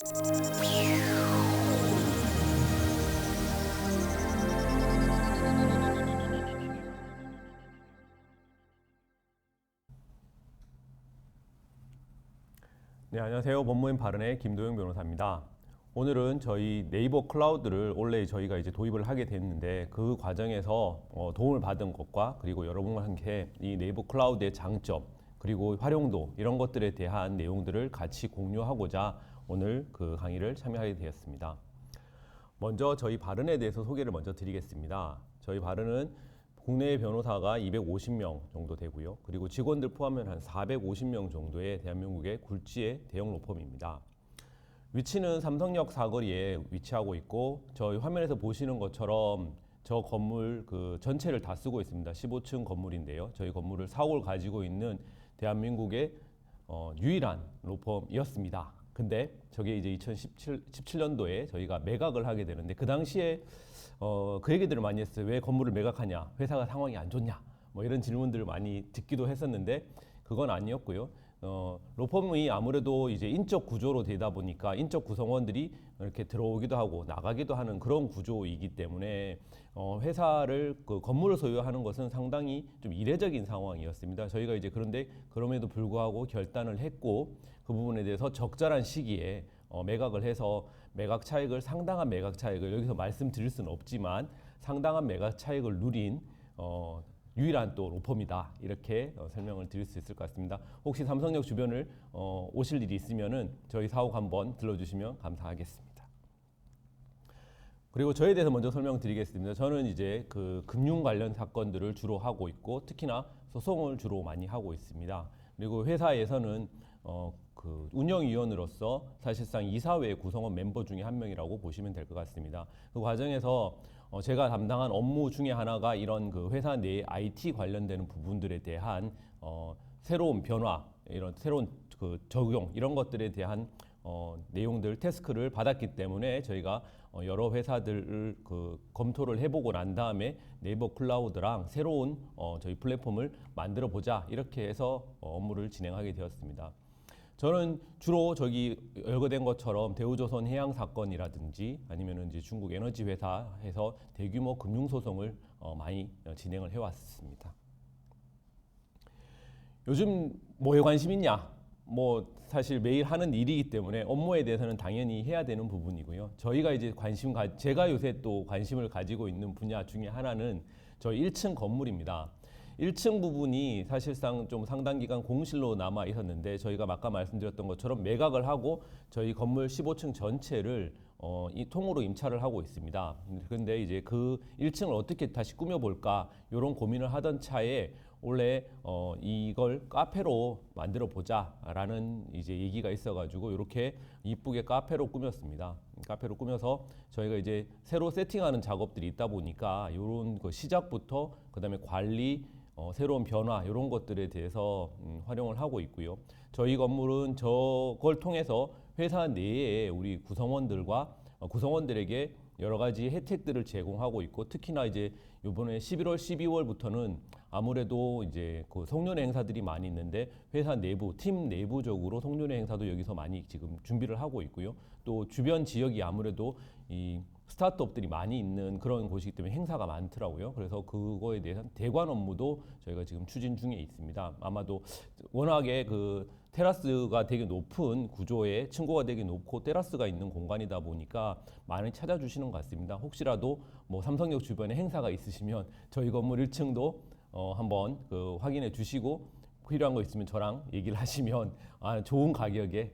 네, 안녕하세요. 법무인 바른의 김도영 변호사입니다. 오늘은 저희 네이버 클라우드를 원래 저희가 이제 도입을 하게 됐는데 그 과정에서 도움을 받은 것과 그리고 여러분과 함께 이 네이버 클라우드의 장점 그리고 활용도 이런 것들에 대한 내용들을 같이 공유하고자 오늘 그 강의를 참여하게 되었습니다. 먼저 저희 바른에 대해서 소개를 먼저 드리겠습니다. 저희 바른은 국내 변호사가 250명 정도 되고요. 그리고 직원들 포함하면 한 450명 정도의 대한민국의 굴지의 대형 로펌입니다. 위치는 삼성역 사거리에 위치하고 있고 저희 화면에서 보시는 것처럼 저 건물 그 전체를 다 쓰고 있습니다. 15층 건물인데요. 저희 건물을 사옥을 가지고 있는 대한민국의 유일한 로펌이었습니다. 근데 저게 이제 2017년도에 저희가 매각을 하게 되는데 그 당시에 그 얘기들을 많이 했어요. 왜 건물을 매각하냐? 회사가 상황이 안 좋냐? 뭐 이런 질문들을 많이 듣기도 했었는데 그건 아니었고요. 로펌이 아무래도 이제 인적 구조로 되다 보니까 인적 구성원들이 이렇게 들어오기도 하고 나가기도 하는 그런 구조이기 때문에 회사를 그 건물을 소유하는 것은 상당히 좀 이례적인 상황이었습니다. 저희가 이제 그런데 그럼에도 불구하고 결단을 했고 그 부분에 대해서 적절한 시기에 매각을 해서 매각 차익을 상당한 매각 차익을 여기서 말씀드릴 수는 없지만 상당한 매각 차익을 누린 유일한 또 로펌이다 이렇게 설명을 드릴 수 있을 것 같습니다. 혹시 삼성역 주변을 오실 일이 있으면은 저희 사옥 한번 들러주시면 감사하겠습니다. 그리고 저에 대해서 먼저 설명드리겠습니다. 저는 이제 그 금융 관련 사건들을 주로 하고 있고 특히나 소송을 주로 많이 하고 있습니다. 그리고 회사에서는 그 운영위원으로서 사실상 이사회 구성원 멤버 중에 한 명이라고 보시면 될 것 같습니다. 그 과정에서 제가 담당한 업무 중에 하나가 이런 그 회사 내 IT 관련되는 부분들에 대한 새로운 변화, 이런 새로운 그 적용 이런 것들에 대한 내용들 태스크를 받았기 때문에 저희가 여러 회사들을 그 검토를 해보고 난 다음에 네이버 클라우드랑 새로운 저희 플랫폼을 만들어 보자 이렇게 해서 업무를 진행하게 되었습니다. 저는 주로 저기 열거된 것처럼 대우조선 해양 사건이라든지 아니면은 이제 중국 에너지 회사에서 대규모 금융 소송을 많이 진행을 해왔습니다. 요즘 뭐에 관심 있냐? 뭐 사실 매일 하는 일이기 때문에 업무에 대해서는 당연히 해야 되는 부분이고요. 저희가 이제 제가 요새 또 관심을 가지고 있는 분야 중에 하나는 저희 1층 건물입니다. 1층 부분이 사실상 좀 상당 기간 공실로 남아 있었는데 저희가 아까 말씀드렸던 것처럼 매각을 하고 저희 건물 15층 전체를 이 통으로 임차를 하고 있습니다. 그런데 이제 그 1층을 어떻게 다시 꾸며볼까 이런 고민을 하던 차에 원래 이걸 카페로 만들어 보자라는 이제 얘기가 있어가지고 이렇게 이쁘게 카페로 꾸몄습니다. 카페로 꾸며서 저희가 이제 새로 세팅하는 작업들이 있다 보니까 이런 그 시작부터 그다음에 관리 새로운 변화 이런 것들에 대해서 활용을 하고 있고요. 저희 건물은 저걸 통해서 회사 내에 우리 구성원들과 구성원들에게 여러 가지 혜택들을 제공하고 있고 특히나 이제 이번에 11월, 12월부터는 아무래도 이제 그 송년회 행사들이 많이 있는데 회사 내부, 팀 내부적으로 송년회 행사도 여기서 많이 지금 준비를 하고 있고요. 또 주변 지역이 아무래도 이 스타트업들이 많이 있는 그런 곳이기 때문에 행사가 많더라고요. 그래서 그거에 대한 대관 업무도 저희가 지금 추진 중에 있습니다. 아마도 워낙에 그 테라스가 되게 높은 구조에 층고가 되게 높고 테라스가 있는 공간이다 보니까 많이 찾아주시는 것 같습니다. 혹시라도 뭐 삼성역 주변에 행사가 있으시면 저희 건물 1층도 한번 그 확인해 주시고 필요한 거 있으면 저랑 얘기를 하시면 좋은 가격에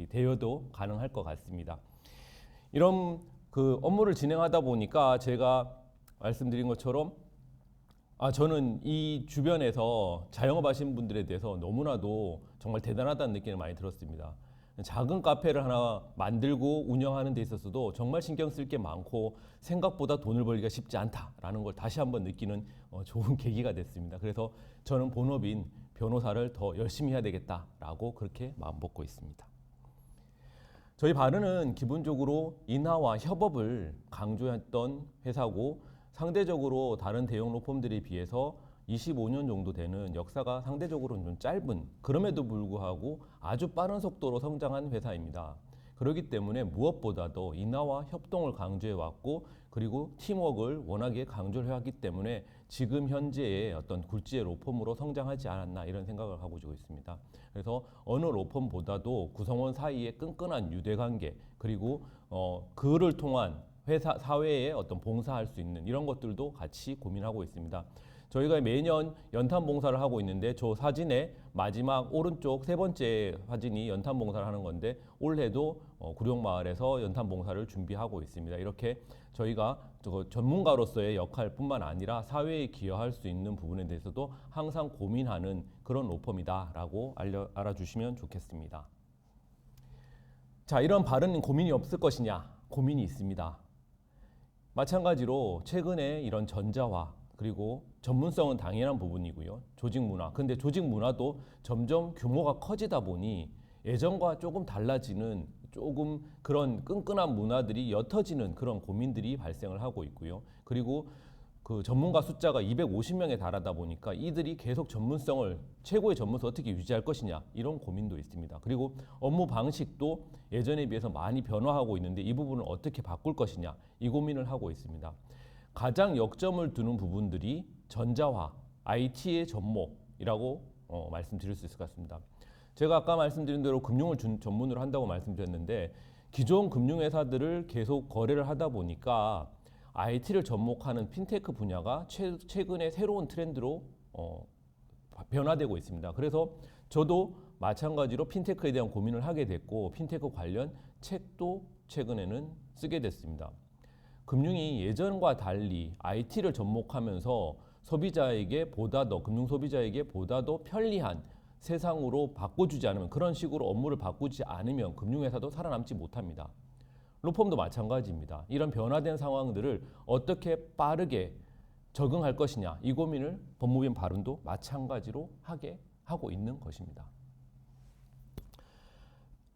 대여도 가능할 것 같습니다. 이런 그 업무를 진행하다 보니까 제가 말씀드린 것처럼 저는 이 주변에서 자영업 하시는 분들에 대해서 너무나도 정말 대단하다는 느낌을 많이 들었습니다. 작은 카페를 하나 만들고 운영하는 데 있어서도 정말 신경 쓸 게 많고 생각보다 돈을 벌기가 쉽지 않다라는 걸 다시 한번 느끼는 좋은 계기가 됐습니다. 그래서 저는 본업인 변호사를 더 열심히 해야 되겠다라고 그렇게 마음 먹고 있습니다. 저희 바른은 기본적으로 인하와 협업을 강조했던 회사고 상대적으로 다른 대형 로펌들에 비해서 25년 정도 되는 역사가 상대적으로 좀 짧은 그럼에도 불구하고 아주 빠른 속도로 성장한 회사입니다. 그렇기 때문에 무엇보다도 인하와 협동을 강조해 왔고 그리고 팀워크를 워낙에 강조를 해왔기 때문에 지금 현재의 어떤 굴지의 로펌으로 성장하지 않았나 이런 생각을 하고 있습니다. 그래서 어느 로펌보다도 구성원 사이의 끈끈한 유대관계 그리고 그를 통한 회사 사회에 어떤 봉사할 수 있는 이런 것들도 같이 고민하고 있습니다. 저희가 매년 연탄 봉사를 하고 있는데 저 사진의 마지막 오른쪽 세 번째 사진이 연탄 봉사를 하는 건데 올해도 구룡마을에서 연탄 봉사를 준비하고 있습니다. 이렇게 저희가 전문가로서의 역할뿐만 아니라 사회에 기여할 수 있는 부분에 대해서도 항상 고민하는 그런 로펌이다라고 알아주시면 좋겠습니다. 자, 이런 바른 고민이 없을 것이냐? 고민이 있습니다. 마찬가지로 최근에 이런 전자화 그리고 전문성은 당연한 부분이고요. 조직 문화. 근데 조직 문화도 점점 규모가 커지다 보니 예전과 조금 달라지는 조금 그런 끈끈한 문화들이 옅어지는 그런 고민들이 발생을 하고 있고요. 그리고 그 전문가 숫자가 250명에 달하다 보니까 이들이 계속 전문성을 최고의 전문성을 어떻게 유지할 것이냐 이런 고민도 있습니다. 그리고 업무 방식도 예전에 비해서 많이 변화하고 있는데 이 부분을 어떻게 바꿀 것이냐 이 고민을 하고 있습니다. 가장 역점을 두는 부분들이 전자화, IT의 접목이라고 말씀드릴 수 있을 것 같습니다. 제가 아까 말씀드린 대로 금융을 전문으로 한다고 말씀드렸는데 기존 금융회사들을 계속 거래를 하다 보니까 IT를 접목하는 핀테크 분야가 최근에 새로운 트렌드로 변화되고 있습니다. 그래서 저도 마찬가지로 핀테크에 대한 고민을 하게 됐고 핀테크 관련 책도 최근에는 쓰게 됐습니다. 금융이 예전과 달리 IT를 접목하면서 소비자에게 보다 더 금융 소비자에게 보다 더 편리한 세상으로 바꿔주지 않으면 그런 식으로 업무를 바꾸지 않으면 금융회사도 살아남지 못합니다. 로펌도 마찬가지입니다. 이런 변화된 상황들을 어떻게 빠르게 적응할 것이냐 이 고민을 법무부인 바른도 마찬가지로 하게 하고 있는 것입니다.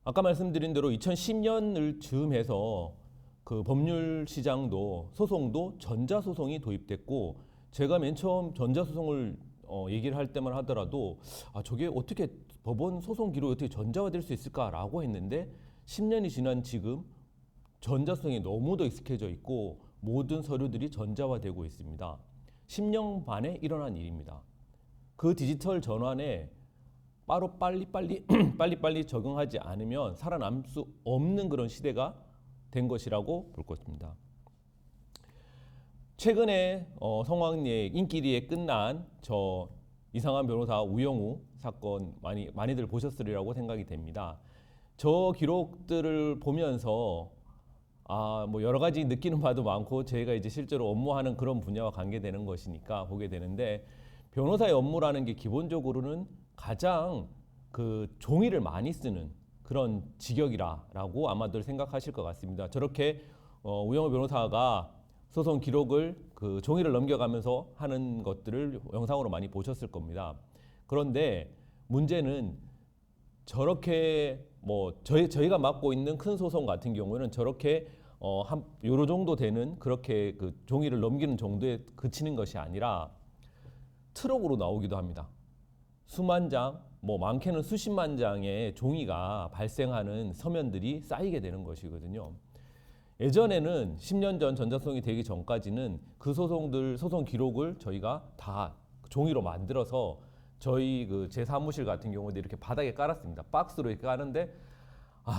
아까 말씀드린 대로 2010년을 즈음해서 그 법률 시장도 소송도 전자소송이 도입됐고 제가 맨 처음 전자소송을 얘기를 할 때만 하더라도 저게 어떻게 법원 소송 기록이 어떻게 전자화될 수 있을까라고 했는데 10년이 지난 지금 전자소송이 너무도 익숙해져 있고 모든 서류들이 전자화되고 있습니다. 10년 만에 일어난 일입니다. 그 디지털 전환에 바로 빨리빨리 적응하지 않으면 살아남을 수 없는 그런 시대가 된 것이라고 볼 것입니다. 최근에 성황리에 인기리에 끝난 저 이상한 변호사 우영우 사건 많이들 보셨으리라고 생각이 됩니다. 저 기록들을 보면서 뭐 여러 가지 느끼는 바도 많고 저희가 이제 실제로 업무하는 그런 분야와 관계되는 것이니까 보게 되는데 변호사의 업무라는 게 기본적으로는 가장 그 종이를 많이 쓰는 그런 직역이라고 아마들 생각하실 것 같습니다. 저렇게 우영우 변호사가 소송 기록을 그 종이를 넘겨가면서 하는 것들을 영상으로 많이 보셨을 겁니다. 그런데 문제는 저렇게 저희가 맡고 있는 큰 소송 같은 경우는 저렇게 요로 정도 되는 그렇게 그 종이를 넘기는 정도에 그치는 것이 아니라 트럭으로 나오기도 합니다. 수만 장, 많게는 수십만 장의 종이가 발생하는 서면들이 쌓이게 되는 것이거든요. 예전에는 10년 전 전자소송이 되기 전까지는 그 소송 기록을 저희가 다 종이로 만들어서 저희 제 사무실 같은 경우도 이렇게 바닥에 깔았습니다. 박스로 이렇게 까는데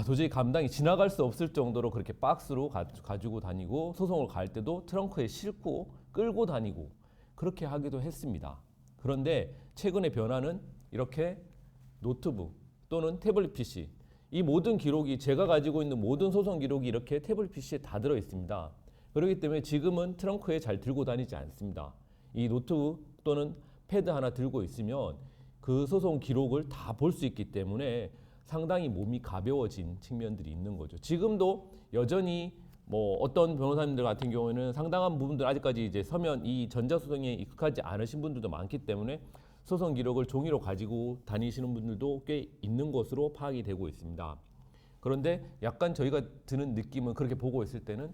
도저히 감당이 지나갈 수 없을 정도로 그렇게 박스로 가지고 다니고 소송을 갈 때도 트렁크에 싣고 끌고 다니고 그렇게 하기도 했습니다. 그런데 최근의 변화는 이렇게 노트북 또는 태블릿 PC 이 모든 기록이 제가 가지고 있는 모든 소송 기록이 이렇게 태블릿 PC에 다 들어 있습니다. 그렇기 때문에 지금은 트렁크에 잘 들고 다니지 않습니다. 이 노트북 또는 패드 하나 들고 있으면 그 소송 기록을 다 볼 수 있기 때문에 상당히 몸이 가벼워진 측면들이 있는 거죠. 지금도 여전히 어떤 변호사님들 같은 경우에는 상당한 부분들 아직까지 이제 서면 이 전자소송에 익숙하지 않으신 분들도 많기 때문에 소송 기록을 종이로 가지고 다니시는 분들도 꽤 있는 것으로 파악이 되고 있습니다. 그런데 약간 저희가 드는 느낌은 그렇게 보고 있을 때는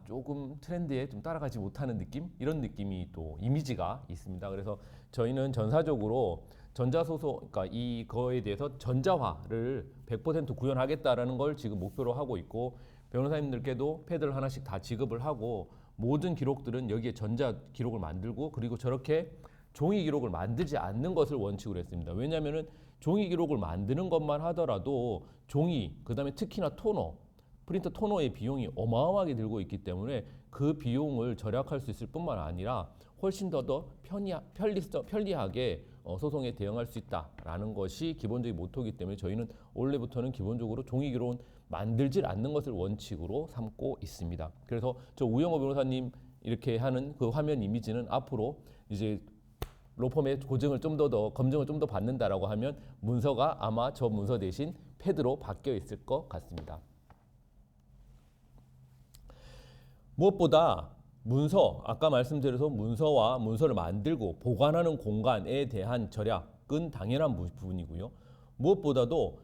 조금 트렌드에 좀 따라가지 못하는 느낌? 이런 느낌이 또 이미지가 있습니다. 그래서 저희는 전사적으로 전자소송, 그러니까 이거에 대해서 전자화를 100% 구현하겠다라는 걸 지금 목표로 하고 있고, 변호사님들께도 패드를 하나씩 다 지급을 하고, 모든 기록들은 여기에 전자 기록을 만들고, 그리고 저렇게 종이 기록을 만들지 않는 것을 원칙으로 했습니다. 왜냐하면은 종이 기록을 만드는 것만 하더라도 종이, 그다음에 특히나 토너, 프린터 토너의 비용이 어마어마하게 들고 있기 때문에 그 비용을 절약할 수 있을 뿐만 아니라 훨씬 더 편리하게 소송에 대응할 수 있다라는 것이 기본적인 모토이기 때문에 저희는 올해부터는 기본적으로 종이 기록은 만들질 않는 것을 원칙으로 삼고 있습니다. 그래서 저 우영호 변호사님 이렇게 하는 그 화면 이미지는 앞으로 이제 로펌의 고증을 좀 더 검증을 좀 더 받는다라고 하면 문서가 아마 저 문서 대신 패드로 바뀌어 있을 것 같습니다. 무엇보다 문서, 아까 말씀드려서 문서와 문서를 만들고 보관하는 공간에 대한 절약은 당연한 부분이고요. 무엇보다도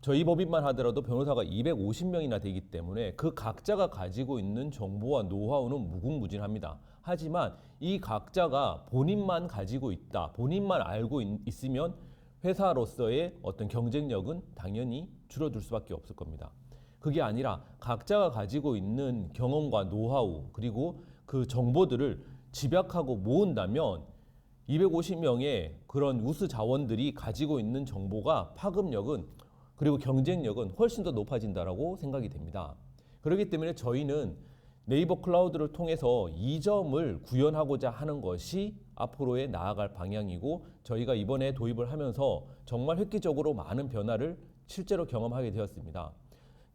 저희 법인만 하더라도 변호사가 250명이나 되기 때문에 그 각자가 가지고 있는 정보와 노하우는 무궁무진합니다. 하지만 이 각자가 본인만 가지고 있다, 본인만 알고 있으면 회사로서의 어떤 경쟁력은 당연히 줄어들 수밖에 없을 겁니다. 그게 아니라 각자가 가지고 있는 경험과 노하우 그리고 그 정보들을 집약하고 모은다면 250명의 그런 우수 자원들이 가지고 있는 정보가 파급력은 그리고 경쟁력은 훨씬 더 높아진다라고 생각이 됩니다. 그렇기 때문에 저희는 네이버 클라우드를 통해서 이 점을 구현하고자 하는 것이 앞으로의 나아갈 방향이고, 저희가 이번에 도입을 하면서 정말 획기적으로 많은 변화를 실제로 경험하게 되었습니다.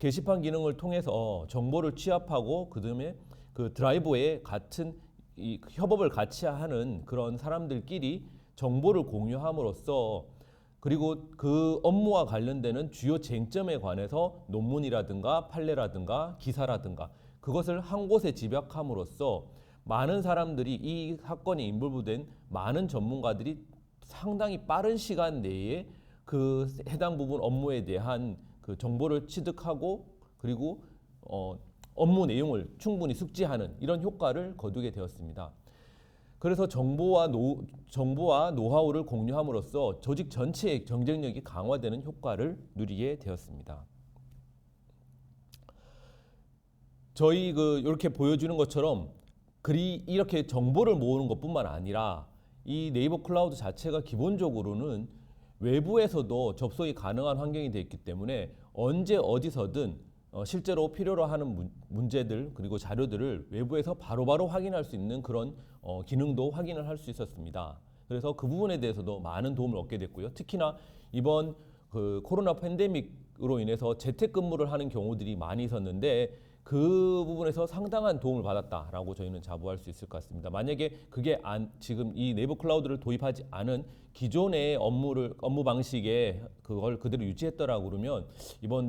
게시판 기능을 통해서 정보를 취합하고 그다음에 그 드라이브에 같은 이 협업을 같이 하는 그런 사람들끼리 정보를 공유함으로써, 그리고 그 업무와 관련되는 주요 쟁점에 관해서 논문이라든가 판례라든가 기사라든가 그것을 한 곳에 집약함으로써 많은 사람들이 이 사건에 인볼브된 많은 전문가들이 상당히 빠른 시간 내에 그 해당 부분 업무에 대한 그 정보를 취득하고 그리고 업무 내용을 충분히 숙지하는 이런 효과를 거두게 되었습니다. 그래서 정보와 노하우를 공유함으로써 조직 전체의 경쟁력이 강화되는 효과를 누리게 되었습니다. 저희 이렇게 보여주는 것처럼 이렇게 정보를 모으는 것뿐만 아니라 이 네이버 클라우드 자체가 기본적으로는 외부에서도 접속이 가능한 환경이 되어 있기 때문에 언제 어디서든 실제로 필요로 하는 문제들 그리고 자료들을 외부에서 바로바로 확인할 수 있는 그런 기능도 확인을 할 수 있었습니다. 그래서 그 부분에 대해서도 많은 도움을 얻게 됐고요. 특히나 이번 그 코로나 팬데믹으로 인해서 재택근무를 하는 경우들이 많이 있었는데 그 부분에서 상당한 도움을 받았다라고 저희는 자부할 수 있을 것 같습니다. 만약에 그게 지금 이 네이버 클라우드를 도입하지 않은 기존의 업무 방식에 그걸 그대로 유지했더라고 그러면 이번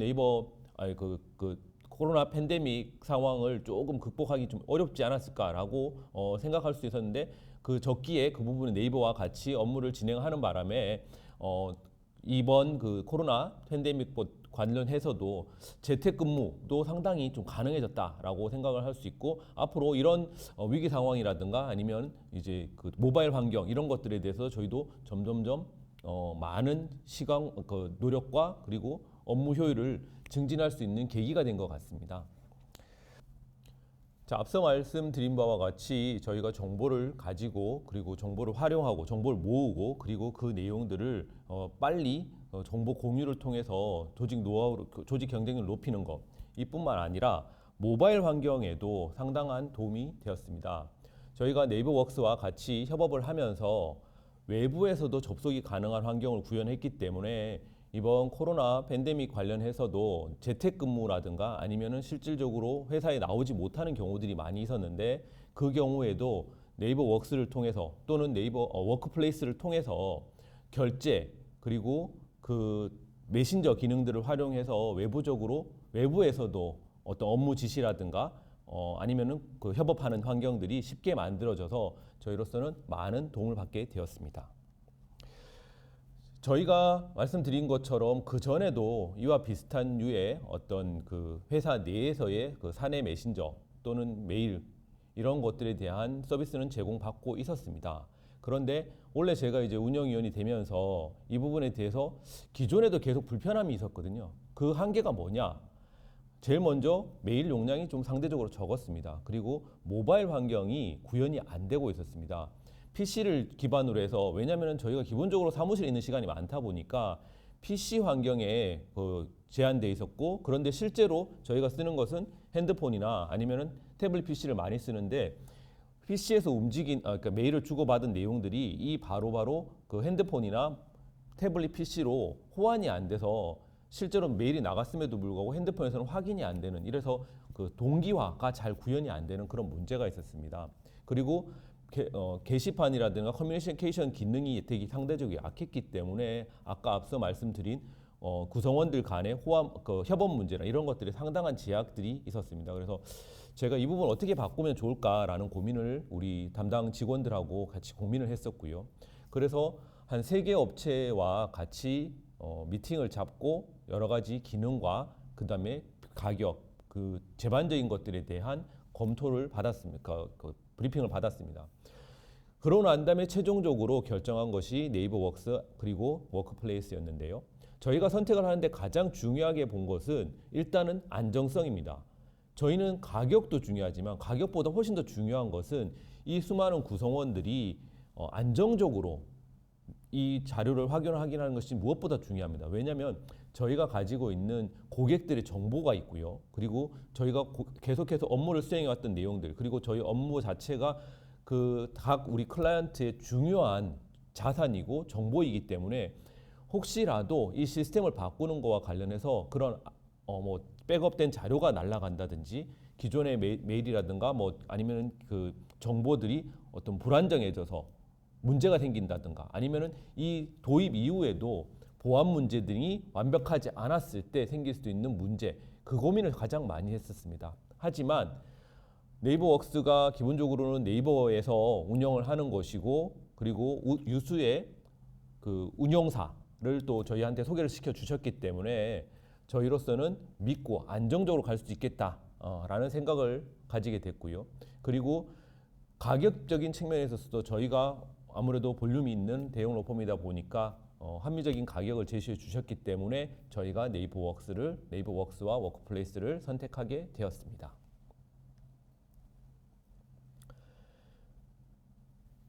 코로나 팬데믹 상황을 조금 극복하기 좀 어렵지 않았을까라고 생각할 수 있었는데, 그 적기에 그 부분은 네이버와 같이 업무를 진행하는 바람에 이번 그 코로나 팬데믹 관련해서도 재택근무도 상당히 좀 가능해졌다라고 생각을 할 수 있고, 앞으로 이런 위기 상황이라든가 아니면 이제 그 모바일 환경 이런 것들에 대해서 저희도 점점점 많은 시간, 노력과 그리고 업무 효율을 증진할 수 있는 계기가 된 것 같습니다. 자, 앞서 말씀드린 바와 같이 저희가 정보를 가지고 그리고 정보를 활용하고 정보를 모으고 그리고 그 내용들을 빨리 정보 공유를 통해서 조직 경쟁력을 높이는 것, 이뿐만 아니라 모바일 환경에도 상당한 도움이 되었습니다. 저희가 네이버웍스와 같이 협업을 하면서 외부에서도 접속이 가능한 환경을 구현했기 때문에 이번 코로나 팬데믹 관련해서도 재택근무라든가 아니면은 실질적으로 회사에 나오지 못하는 경우들이 많이 있었는데, 그 경우에도 네이버 웍스를 통해서 또는 네이버 워크플레이스를 통해서 결제 그리고 그 메신저 기능들을 활용해서 외부에서도 어떤 업무 지시라든가 아니면은 그 협업하는 환경들이 쉽게 만들어져서 저희로서는 많은 도움을 받게 되었습니다. 저희가 말씀드린 것처럼 그 전에도 이와 비슷한 류의 어떤 그 회사 내에서의 그 사내 메신저 또는 메일 이런 것들에 대한 서비스는 제공받고 있었습니다. 그런데 원래 제가 이제 운영위원이 되면서 이 부분에 대해서 기존에도 계속 불편함이 있었거든요. 그 한계가 뭐냐? 제일 먼저 메일 용량이 좀 상대적으로 적었습니다. 그리고 모바일 환경이 구현이 안 되고 있었습니다. PC를 기반으로 해서, 왜냐하면 저희가 기본적으로 사무실에 있는 시간이 많다 보니까 PC 환경에 제한돼 있었고, 그런데 실제로 저희가 쓰는 것은 핸드폰이나 아니면은 태블릿 PC를 많이 쓰는데, PC에서 그러니까 메일을 주고받은 내용들이 이 바로바로 그 핸드폰이나 태블릿 PC로 호환이 안 돼서 실제로 메일이 나갔음에도 불구하고 핸드폰에서는 확인이 안 되는, 이래서 그 동기화가 잘 구현이 안 되는 그런 문제가 있었습니다. 그리고 게시판이라든가 커뮤니케이션 기능이 되게 상대적으로 약했기 때문에 아까 앞서 말씀드린 구성원들 간의 협업 문제나 이런 것들이 상당한 제약들이 있었습니다. 그래서 제가 이 부분 어떻게 바꾸면 좋을까라는 고민을 우리 담당 직원들하고 같이 고민을 했었고요. 그래서 한 3개 업체와 같이 미팅을 잡고 여러 가지 기능과 그다음에 가격, 그 제반적인 것들에 대한 검토를 받았습니다. 그 브리핑을 받았습니다. 그러고 난 다음에 최종적으로 결정한 것이 네이버웍스 그리고 워크플레이스였는데요. 저희가 선택을 하는데 가장 중요하게 본 것은 일단은 안정성입니다. 저희는 가격도 중요하지만 가격보다 훨씬 더 중요한 것은 이 수많은 구성원들이 안정적으로 이 자료를 확인하는 것이 무엇보다 중요합니다. 왜냐하면 저희가 가지고 있는 고객들의 정보가 있고요. 그리고 저희가 계속해서 업무를 수행해왔던 내용들, 그리고 저희 업무 자체가 그 각 우리 클라이언트의 중요한 자산이고 정보이기 때문에 혹시라도 이 시스템을 바꾸는 거와 관련해서 그런 뭐 백업된 자료가 날아간다든지 기존의 메일이라든가 뭐 아니면 그 정보들이 어떤 불안정해져서 문제가 생긴다든가 아니면은 이 도입 이후에도 보안 문제들이 완벽하지 않았을 때 생길 수도 있는 문제, 그 고민을 가장 많이 했었습니다. 하지만 네이버웍스가 기본적으로는 네이버에서 운영을 하는 것이고, 그리고 유수의 그 운영사를 또 저희한테 소개를 시켜 주셨기 때문에 저희로서는 믿고 안정적으로 갈 수 있겠다라는 생각을 가지게 됐고요. 그리고 가격적인 측면에 있어서도 저희가 아무래도 볼륨이 있는 대형 로펌이다 보니까 합리적인 가격을 제시해 주셨기 때문에 저희가 네이버웍스와 워크플레이스를 선택하게 되었습니다.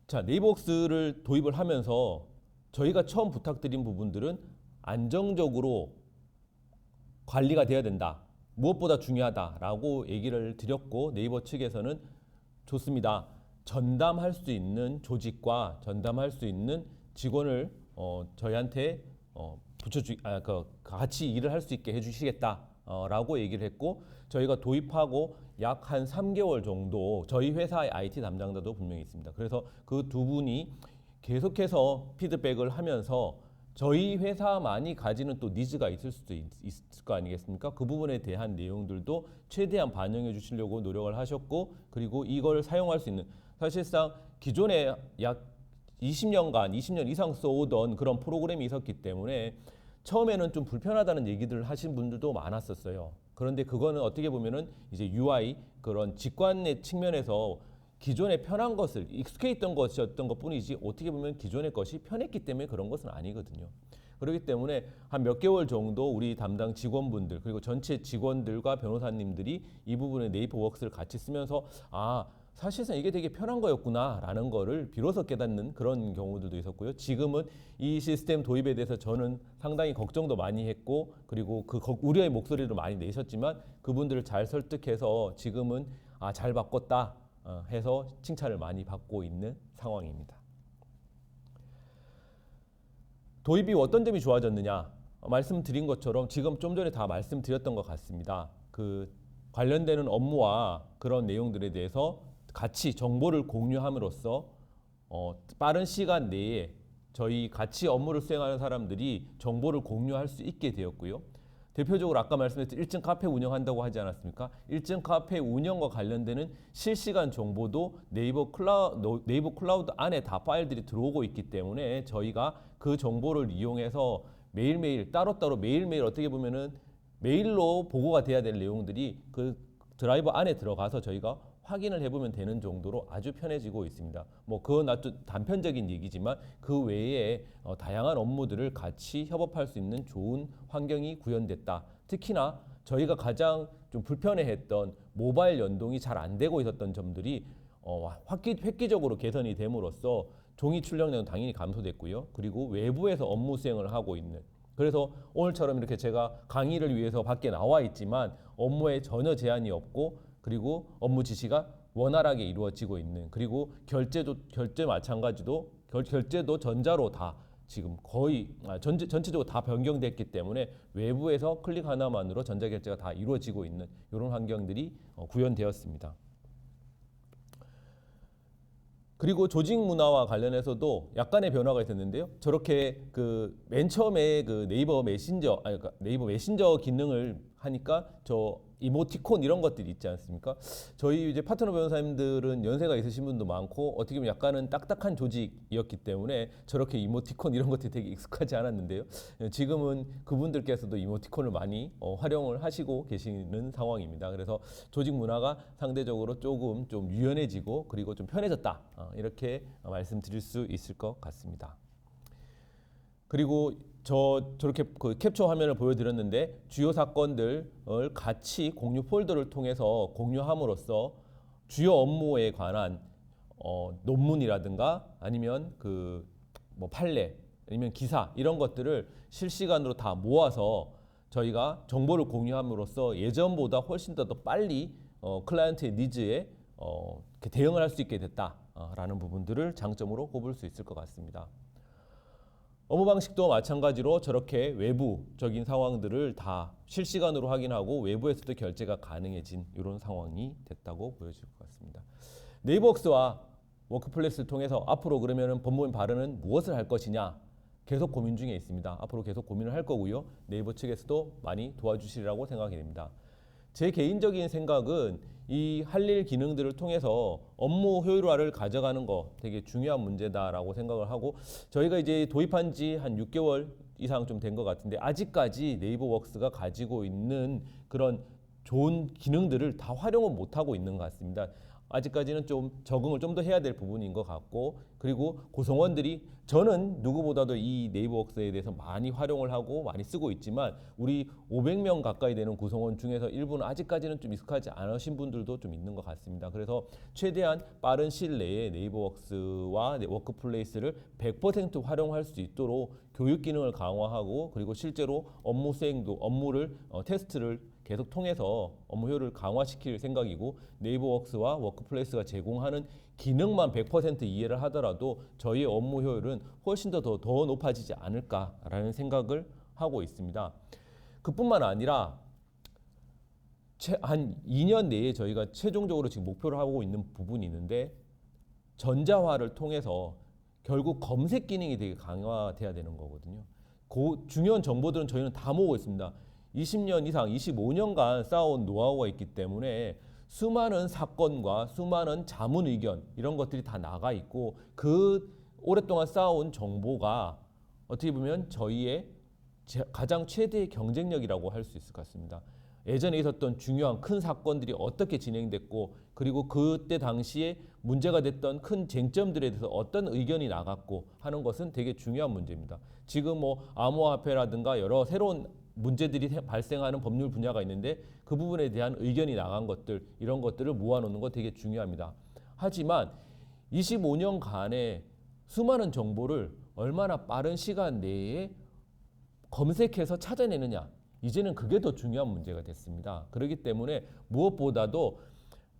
자, 네이버웍스를 도입을 하면서 저희가 처음 부탁드린 부분들은 안정적으로 관리가 돼야 된다, 무엇보다 중요하다라고 얘기를 드렸고, 네이버 측에서는 좋습니다, 전담할 수 있는 조직과 전담할 수 있는 직원을 저희한테 같이 일을 할 수 있게 해주시겠다라고 얘기를 했고, 저희가 도입하고 약 한 3개월 정도 저희 회사의 IT 담당자도 분명히 있습니다. 그래서 그 두 분이 계속해서 피드백을 하면서 저희 회사만이 가지는 또 니즈가 있을 수도 있을 거 아니겠습니까? 그 부분에 대한 내용들도 최대한 반영해 주시려고 노력을 하셨고, 그리고 이걸 사용할 수 있는, 사실상 기존에 약 20년 이상 써오던 그런 프로그램이 있었기 때문에 처음에는 좀 불편하다는 얘기들을 하신 분들도 많았었어요. 그런데 그거는 어떻게 보면은 이제 UI 그런 직관의 측면에서 기존에 편한 것을 익숙해 있던 것이었던 것뿐이지 어떻게 보면 기존의 것이 편했기 때문에 그런 것은 아니거든요. 그렇기 때문에 한 몇 개월 정도 우리 담당 직원분들 그리고 전체 직원들과 변호사님들이 이 부분에 네이버웍스를 같이 쓰면서 사실상 이게 되게 편한 거였구나라는 거를 비로소 깨닫는 그런 경우들도 있었고요. 지금은 이 시스템 도입에 대해서 저는 상당히 걱정도 많이 했고, 그리고 그 우려의 목소리를 많이 내셨지만 그분들을 잘 설득해서 지금은 잘 바꿨다 해서 칭찬을 많이 받고 있는 상황입니다. 도입이 어떤 점이 좋아졌느냐? 말씀드린 것처럼 지금 좀 전에 다 말씀드렸던 것 같습니다. 그 관련되는 업무와 그런 내용들에 대해서 같이 정보를 공유함으로써 빠른 시간 내에 저희 같이 업무를 수행하는 사람들이 정보를 공유할 수 있게 되었고요. 대표적으로 아까 말씀드렸던 1층 카페 운영한다고 하지 않았습니까? 1층 카페 운영과 관련되는 실시간 정보도 네이버 클라우드 안에 다 파일들이 들어오고 있기 때문에 저희가 그 정보를 이용해서 매일매일 따로따로 매일매일 어떻게 보면은 메일로 보고가 돼야 될 내용들이 그 드라이버 안에 들어가서 저희가 확인을 해보면 되는 정도로 아주 편해지고 있습니다. 뭐 그건 아주 단편적인 얘기지만 그 외에 다양한 업무들을 같이 협업할 수 있는 좋은 환경이 구현됐다. 특히나 저희가 가장 좀 불편해했던 모바일 연동이 잘 안 되고 있었던 점들이 획기적으로 개선이 됨으로써 종이 출력량은 당연히 감소됐고요. 그리고 외부에서 업무 수행을 하고 있는, 그래서 오늘처럼 이렇게 제가 강의를 위해서 밖에 나와 있지만 업무에 전혀 제한이 없고, 그리고 업무 지시가 원활하게 이루어지고 있는, 그리고 결제 마찬가지도 결제도 전자로 다 지금 거의 전체적으로 다 변경됐기 때문에 외부에서 클릭 하나만으로 전자결제가 다 이루어지고 있는 이런 환경들이 구현되었습니다. 그리고 조직 문화와 관련해서도 약간의 변화가 있었는데요. 저렇게 그 맨 처음에 그 네이버 메신저 기능을 하니까 저 이모티콘 이런 것들이 있지 않습니까? 저희 이제 파트너 변호사님들은 연세가 있으신 분도 많고 어떻게 보면 약간은 딱딱한 조직이었기 때문에 저렇게 이모티콘 이런 것들이 되게 익숙하지 않았는데요. 지금은 그분들께서도 이모티콘을 많이 활용을 하시고 계시는 상황입니다. 그래서 조직 문화가 상대적으로 조금 좀 유연해지고 그리고 좀 편해졌다. 이렇게 말씀드릴 수 있을 것 같습니다. 그리고 저렇게 그 캡처 화면을 보여드렸는데 주요 사건들을 같이 공유 폴더를 통해서 공유함으로써 주요 업무에 관한 논문이라든가 아니면 그 뭐 판례 아니면 기사 이런 것들을 실시간으로 다 모아서 저희가 정보를 공유함으로써 예전보다 훨씬 더 빨리 클라이언트의 니즈에 대응을 할 수 있게 됐다라는 부분들을 장점으로 꼽을 수 있을 것 같습니다. 업무 방식도 마찬가지로 저렇게 외부적인 상황들을 다 실시간으로 확인하고 외부에서도 결제가 가능해진 이런 상황이 됐다고 보여질 것 같습니다. 네이버웍스와 워크플레이스를 통해서 앞으로 그러면 법무인 발언은 무엇을 할 것이냐 계속 고민 중에 있습니다. 앞으로 계속 고민을 할 거고요. 네이버 측에서도 많이 도와주시리라고 생각이 됩니다. 제 개인적인 생각은 이 할 일 기능들을 통해서 업무 효율화를 가져가는 거 되게 중요한 문제다라고 생각을 하고, 저희가 이제 도입한 지 한 6개월 이상 좀 된 것 같은데 아직까지 네이버웍스가 가지고 있는 그런 좋은 기능들을 다 활용을 못하고 있는 것 같습니다. 아직까지는 좀 적응을 좀 더 해야 될 부분인 것 같고, 그리고 구성원들이 저는 누구보다도 이 네이버웍스에 대해서 많이 활용을 하고 많이 쓰고 있지만 우리 500명 가까이 되는 구성원 중에서 일부는 아직까지는 좀 익숙하지 않으신 분들도 좀 있는 것 같습니다. 그래서 최대한 빠른 시일 내에 네이버웍스와 워크플레이스를 100% 활용할 수 있도록 교육 기능을 강화하고, 그리고 실제로 업무 수행도 업무를 테스트를 계속 통해서 업무 효율을 강화시킬 생각이고, 네이버웍스와 워크플레이스가 제공하는 기능만 100% 이해를 하더라도 저희의 업무 효율은 훨씬 더 높아지지 않을까라는 생각을 하고 있습니다. 그뿐만 아니라 한 2년 내에 저희가 최종적으로 지금 목표를 하고 있는 부분이 있는데, 전자화를 통해서 결국 검색 기능이 되게 강화돼야 되는 거거든요. 그 중요한 정보들은 저희는 다 모으고 있습니다. 20년 이상, 25년간 쌓아온 노하우가 있기 때문에 수많은 사건과 수많은 자문 의견 이런 것들이 다 나가 있고, 그 오랫동안 쌓아온 정보가 어떻게 보면 저희의 가장 최대의 경쟁력이라고 할 수 있을 것 같습니다. 예전에 있었던 중요한 큰 사건들이 어떻게 진행됐고, 그리고 그때 당시에 문제가 됐던 큰 쟁점들에 대해서 어떤 의견이 나갔고 하는 것은 되게 중요한 문제입니다. 지금 뭐 암호화폐라든가 여러 새로운 문제들이 발생하는 법률 분야가 있는데 그 부분에 대한 의견이 나간 것들, 이런 것들을 모아놓는 거 되게 중요합니다. 하지만 25년간의 수많은 정보를 얼마나 빠른 시간 내에 검색해서 찾아내느냐, 이제는 그게 더 중요한 문제가 됐습니다. 그렇기 때문에 무엇보다도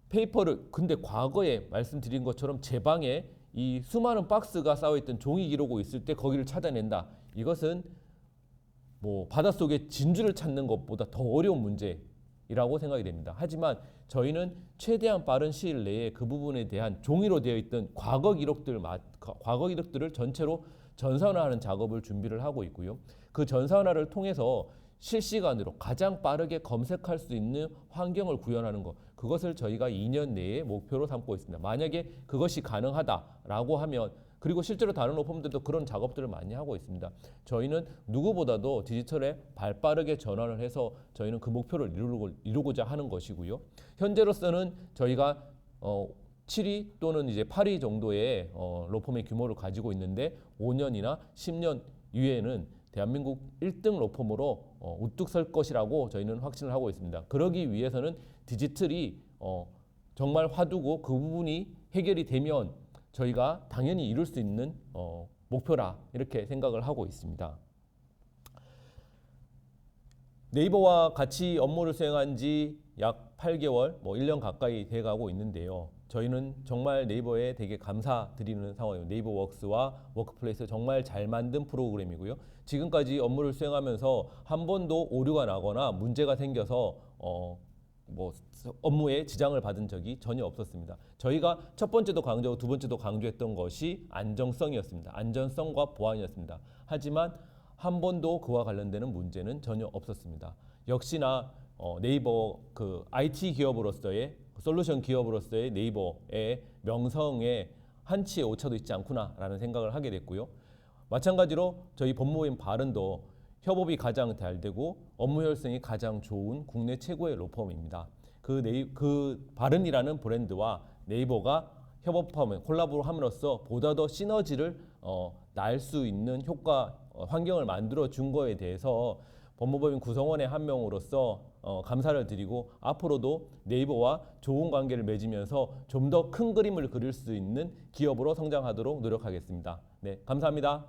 페이퍼를, 근데 과거에 말씀드린 것처럼 제 방에 이 수많은 박스가 쌓여있던 종이 기록이 있을 때 거기를 찾아낸다. 이것은 뭐 바닷속에 진주를 찾는 것보다 더 어려운 문제이라고 생각이 됩니다. 하지만 저희는 최대한 빠른 시일 내에 그 부분에 대한 종이로 되어 있던 과거 기록들을 전체로 전산화하는 작업을 준비를 하고 있고요. 그 전산화를 통해서 실시간으로 가장 빠르게 검색할 수 있는 환경을 구현하는 것, 그것을 저희가 2년 내에 목표로 삼고 있습니다. 만약에 그것이 가능하다라고 하면, 그리고 실제로 다른 로펌들도 그런 작업들을 많이 하고 있습니다. 저희는 누구보다도 디지털에 발빠르게 전환을 해서 저희는 그 목표를 이루고자 하는 것이고요. 현재로서는 저희가 7위 또는 이제 8위 정도의 로펌의 규모를 가지고 있는데 5년이나 10년 이후에는 대한민국 1등 로펌으로 우뚝 설 것이라고 저희는 확신을 하고 있습니다. 그러기 위해서는 디지털이 정말 화두고 그 부분이 해결이 되면 저희가 당연히 이룰 수 있는 목표라 이렇게 생각을 하고 있습니다. 네이버와 같이 업무를 수행한 지 약 8개월, 1년 가까이 돼가고 있는데요. 저희는 정말 네이버에 되게 감사드리는 상황이에요. 네이버웍스와 워크플레이스 정말 잘 만든 프로그램이고요. 지금까지 업무를 수행하면서 한 번도 오류가 나거나 문제가 생겨서 업무에 지장을 받은 적이 전혀 없었습니다. 저희가 첫 번째도 강조하고 두 번째도 강조했던 것이 안정성이었습니다. 안전성과 보안이었습니다. 하지만 한 번도 그와 관련되는 문제는 전혀 없었습니다. 역시나 네이버 그 IT 기업으로서의 솔루션 기업으로서의 네이버의 명성에 한치의 오차도 있지 않구나라는 생각을 하게 됐고요. 마찬가지로 저희 법무부인 바른도 협업이 가장 잘 되고 업무 효율성이 가장 좋은 국내 최고의 로펌입니다. 그 바른이라는 브랜드와 네이버가 협업하면 콜라보를 함으로써 보다 더 시너지를 날 수 있는 효과 환경을 만들어 준 거에 대해서 법무법인 구성원의 한 명으로서 감사를 드리고 앞으로도 네이버와 좋은 관계를 맺으면서 좀 더 큰 그림을 그릴 수 있는 기업으로 성장하도록 노력하겠습니다. 네, 감사합니다.